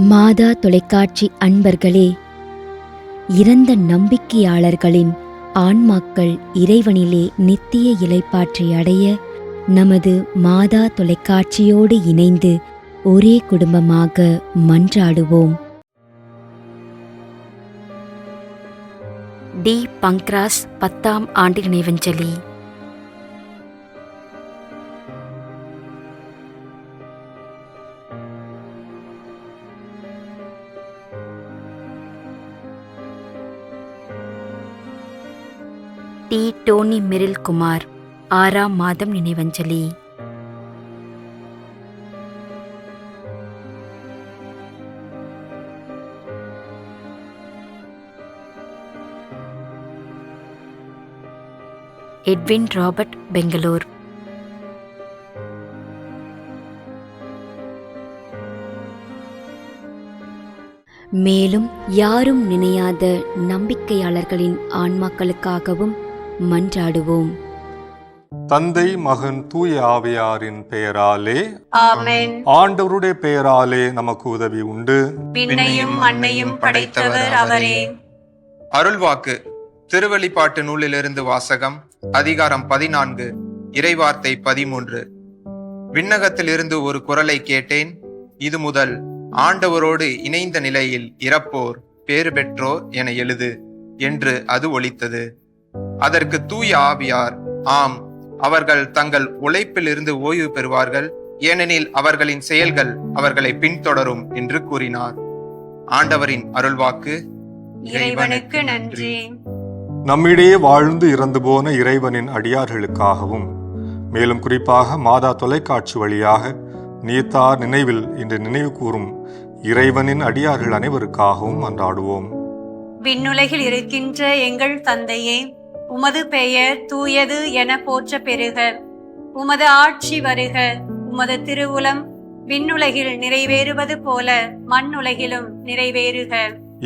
மாதா தொலைக்காட்சி அன்பர்களே, இறந்த நம்பிக்கையாளர்களின் ஆன்மாக்கள் இறைவனிலே நித்திய இளைப்பாற்றை அடைய நமது மாதா தொலைக்காட்சியோடு இணைந்து ஒரே குடும்பமாக மன்றாடுவோம். டி. பங்க்ராஸ் 10ஆம் ஆண்டு நினைவஞ்சலி. டி. டோனி மெரில் குமார் 6ஆம் மாதம் நினைவஞ்சலி. Edwin Robert, Bangalore. மேலும் யாரும் நினையாத நம்பிக்கையாளர்களின் ஆன்மாக்களுக்காகவும் மன்றாடுவோம். தந்தை, மகன், தூய ஆவியாரின் பெயராலே ஆமென். ஆண்டவருடைய பெயராலே நமக்கு உதவி உண்டு. விண்ணையும் மண்ணையும் படைத்தவர் அவரே. அருள்வாக்கு. திருவெளிப்பாட்டு நூலிலிருந்து வாசகம். அதிகாரம் 14, இறைவார்த்தை 13. விண்ணகத்திலிருந்து ஒரு குரலை கேட்டேன். இது முதல் ஆண்டவரோடு இணைந்த நிலையில் இறப்போர் பேறு பெற்றோர் என எழுது என்று அது ஒலித்தது. அதற்கு தூய ஆவியார், ஆம், அவர்கள் தங்கள் உழைப்பில் இருந்து ஓய்வு பெறுவார்கள், ஏனெனில் அவர்களின் செயல்கள் அவர்களை பின்தொடரும் என்று கூறினார். ஆண்டவரின் அருள்வாக்கு. இறைவனுக்கு நன்றி. நம்மிடையே வாழ்ந்து இறந்து போன இறைவனின் அடியார்களுக்காகவும், மேலும் குறிப்பாக மாதா தொலைக்காட்சி வழியாக நீத்தார் நினைவில் இன்று நினைவு கூறும் இறைவனின் அடியார்கள் அனைவருக்காகவும் மன்றாடுவோம். விண்ணுலகில் இருக்கின்ற எங்கள் தந்தையே, உமது பெயர் தூயது என போற்ற பெறுக. உமது ஆட்சி வருக. உமது திருவுளம் விண்ணுலகில் நிறைவேறுவது போல மண்ணுலகிலும் நிறைவேறுக.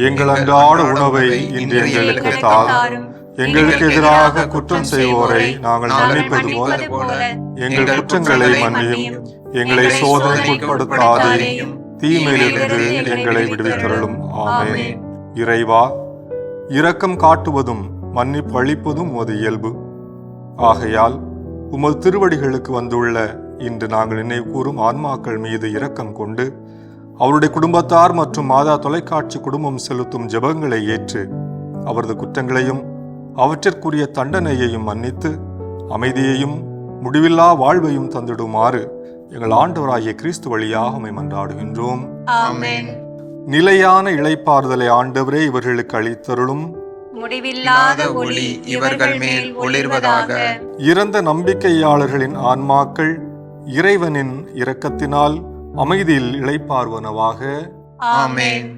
எங்கள் அன்றாட உணவை இன்று எங்களுக்கு தாரும். எங்களுக்கு எதிராக குற்றம் செய்வோரை நாங்கள் மன்னிப்பது போல எங்கள் குற்றங்களை மன்னியும். எங்களை சோதனைக்குட்படுத்தாதேயும், தீமையிலிருந்து எங்களை விடுவித்தருளும். ஆமென். இறைவா, இரக்கம் காட்டுவதும் மன்னிப்பு அளிப்பதும் உமது இயல்பு. ஆகையால் உமது திருவடிகளுக்கு வந்துள்ள இன்று நாங்கள் நினைவு கூறும் ஆன்மாக்கள் மீது இரக்கம் கொண்டு அவருடைய குடும்பத்தார் மற்றும் மாதா தொலைக்காட்சி குடும்பம் செலுத்தும் ஜெபங்களை ஏற்று அவரது குற்றங்களையும் அவற்றிற்குரிய தண்டனையையும் மன்னித்து அமைதியையும் முடிவில்லா வாழ்வையும் தந்திடுமாறு எங்கள் ஆண்டவராகிய கிறிஸ்து வழியாக உம்மை மன்றாடுகின்றோம். ஆமென். நிலையான இளைப்பாறுதலை ஆண்டவரே இவர்களுக்கு அளித்தருளும். முடிவில்லாத ஒளி இவர்கள் மேல் ஒளிர்வதாக. இறந்த நம்பிக்கையாளர்களின் ஆன்மாக்கள் இறைவனின் இரக்கத்தினால் அமைதியில் இளைப்பாறுவனவாக. ஆமென்.